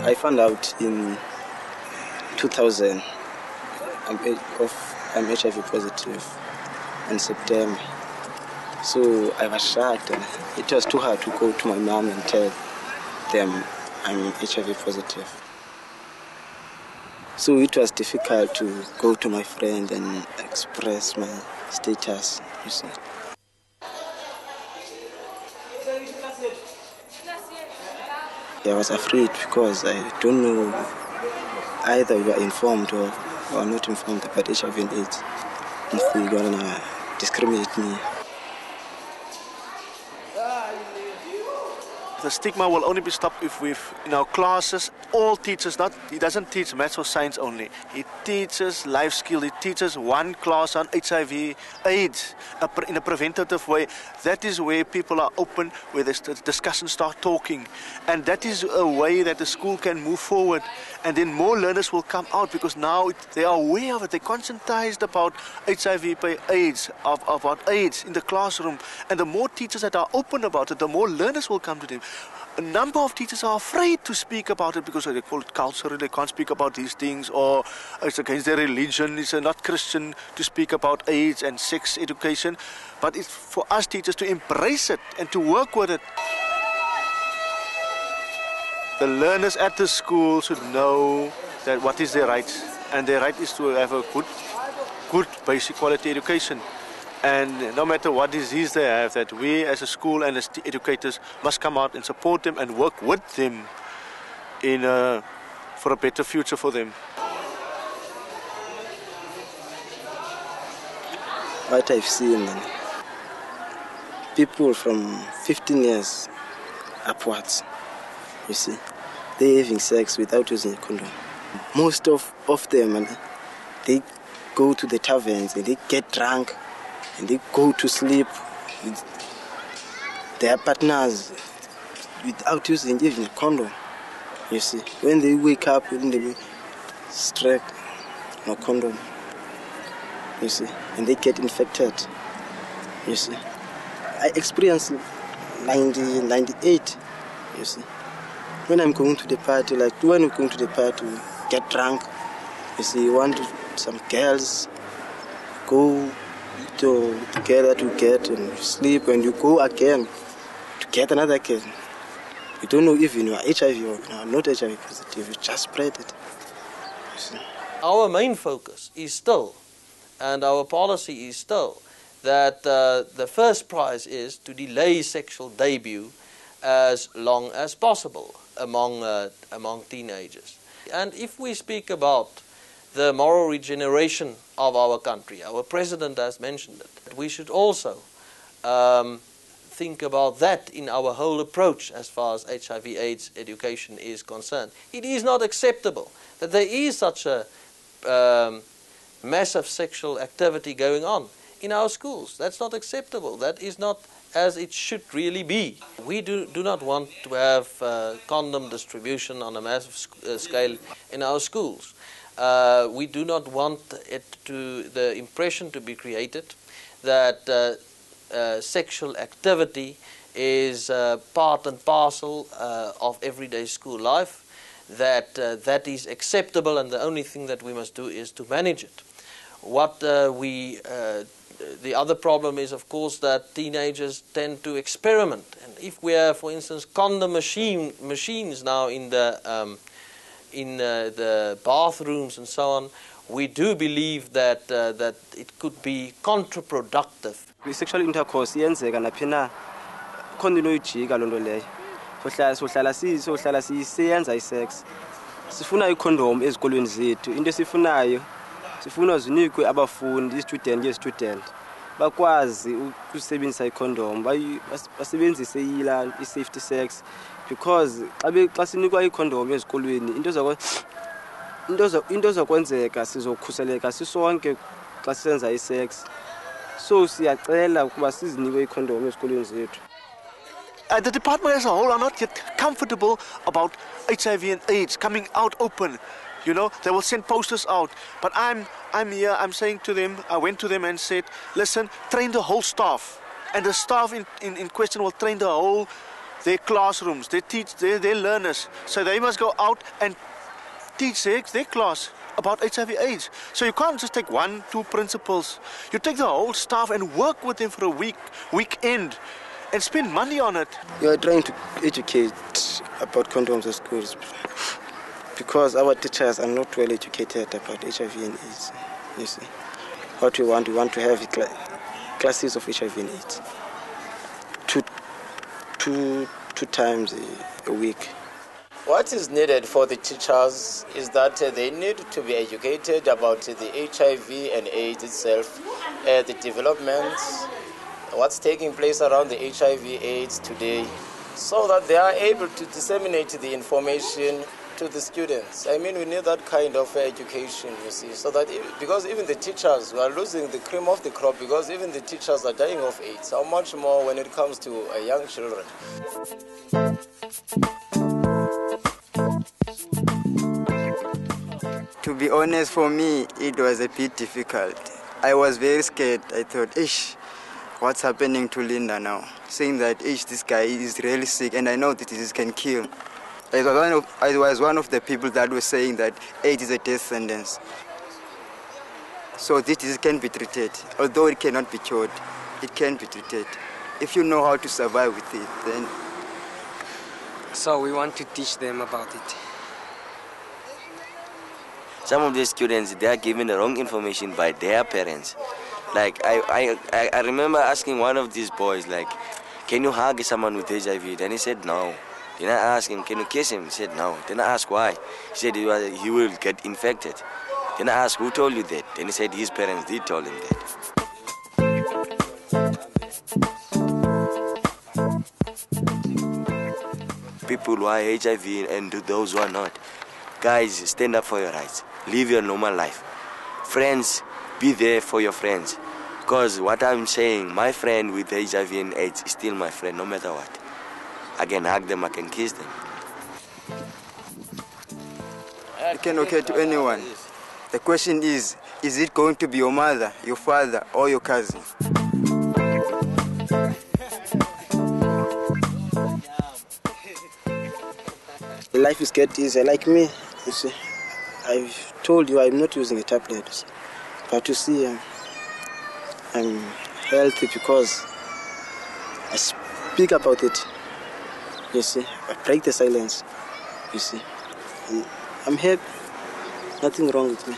I found out in 2000 I'm HIV positive in September. So I was shocked, and it was too hard to go to my mom and tell them I'm HIV positive. So it was difficult to go to my friend and express my status, you see. I was afraid because I don't know either you are informed or not informed about HIV and AIDS. If they're gonna discriminate me. The stigma will only be stopped if in our classes, all teachers, he doesn't teach maths or science only. He teaches life skill. He teaches one class on HIV, AIDS, in a preventative way. That is where people are open, where the discussions start talking. And that is a way that the school can move forward. And then more learners will come out because now they are aware of it. They're conscientized about HIV, AIDS, about AIDS in the classroom. And the more teachers that are open about it, the more learners will come to them. A number of teachers are afraid to speak about it because they call it culture, they can't speak about these things, or it's against their religion, it's not Christian to speak about AIDS and sex education. But it's for us teachers to embrace it and to work with it. The learners at the school should know that what is their right, and their right is to have a good basic quality education. And no matter what disease they have, that we as a school and as educators must come out and support them and work with them for a better future for them. What I've seen, people from 15 years upwards, you see, they're having sex without using a condom. Most of them, they go to the taverns and they get drunk and they go to sleep with their partners without using even a condom, you see. When they wake up, they strike no condom, you see, and they get infected, you see. I experienced 98, you see. When I'm going to the party, like when we're going to the party, we get drunk, you see, you want some girls, go together to get and sleep, and you go again to get another girl. You don't know if you are HIV or you are not HIV positive, you just spread it. You see. Our main focus is still, and our policy is still, that the first prize is to delay sexual debut as long as possible among teenagers. And if we speak about the moral regeneration of our country, our president has mentioned it, we should also think about that in our whole approach as far as HIV/AIDS education is concerned. It is not acceptable that there is such a massive sexual activity going on in our schools. That's not acceptable. That is not as it should really be. We do not want to have condom distribution on a massive scale in our schools. We do not want the impression to be created that sexual activity is part and parcel of everyday school life, that is acceptable, and the only thing that we must do is to manage it. The other problem is, of course, that teenagers tend to experiment. And if we have, for instance, condom machines now in the bathrooms and so on, we do believe that that it could be counterproductive. Sexual intercourse yenzeka naphi na khona inoyijika lonto leyo. Sohlala siyenza isex. Sifuna icondom ezikolweni zethu. Into esifunayo sifuna zinikwe abafundi, student bakwazi ukusebenzisa icondom, basebenzise i-safety sex, because xa sinikwa icondom ezikolweni into zokwenzeka sizokhuseleka sisonke xa sisenza isex. So siyacela ukuba sizinikwe icondom ezikolweni zethu. The department as a whole are not yet comfortable about HIV and AIDS coming out open. You know, they will send posters out. But I'm I'm here, I'm saying to them, I went to them and said, listen, train the whole staff. And the staff in question will train their classrooms, they teach their learners. So they must go out and teach their class about HIV/AIDS. So you can't just take 1-2 principals. You take the whole staff and work with them for a weekend, and spend money on it. You are trying to educate about condoms at schools because our teachers are not well educated about HIV and AIDS. You see, what we want to have classes of HIV and AIDS two times a week. What is needed for the teachers is that they need to be educated about the HIV and AIDS itself, the developments, what's taking place around the HIV/AIDS today, so that they are able to disseminate the information to the students. I mean, we need that kind of education, you see, so that because even the teachers, we are losing the cream of the crop because even the teachers are dying of AIDS. How much more when it comes to young children? To be honest, for me, it was a bit difficult. I was very scared. I thought, what's happening to Linda now? Saying that, this guy is really sick, and I know that this can kill. I was one of the people that were saying that AIDS is a death sentence. So this disease can be treated. Although it cannot be cured, it can be treated. If you know how to survive with it, then... So we want to teach them about it. Some of the students, they are given the wrong information by their parents. Like, I remember asking one of these boys, like, can you hug someone with HIV? Then he said no. Then I asked him, can you kiss him? He said no. Then I asked why. He said he will get infected. Then I asked, who told you that? Then he said his parents did tell him that. People who are HIV and those who are not, guys, stand up for your rights. Live your normal life. Friends, be there for your friends. Because what I'm saying, my friend with HIV and AIDS is still my friend, no matter what. I can hug them, I can kiss them. You can occur to anyone. The question is it going to be your mother, your father, or your cousin? Life is get easier. Like me, you see, I've told you I'm not using a tablet, but you see, I'm healthy because I speak about it. You see, I break the silence. You see, and I'm happy. Nothing wrong with me.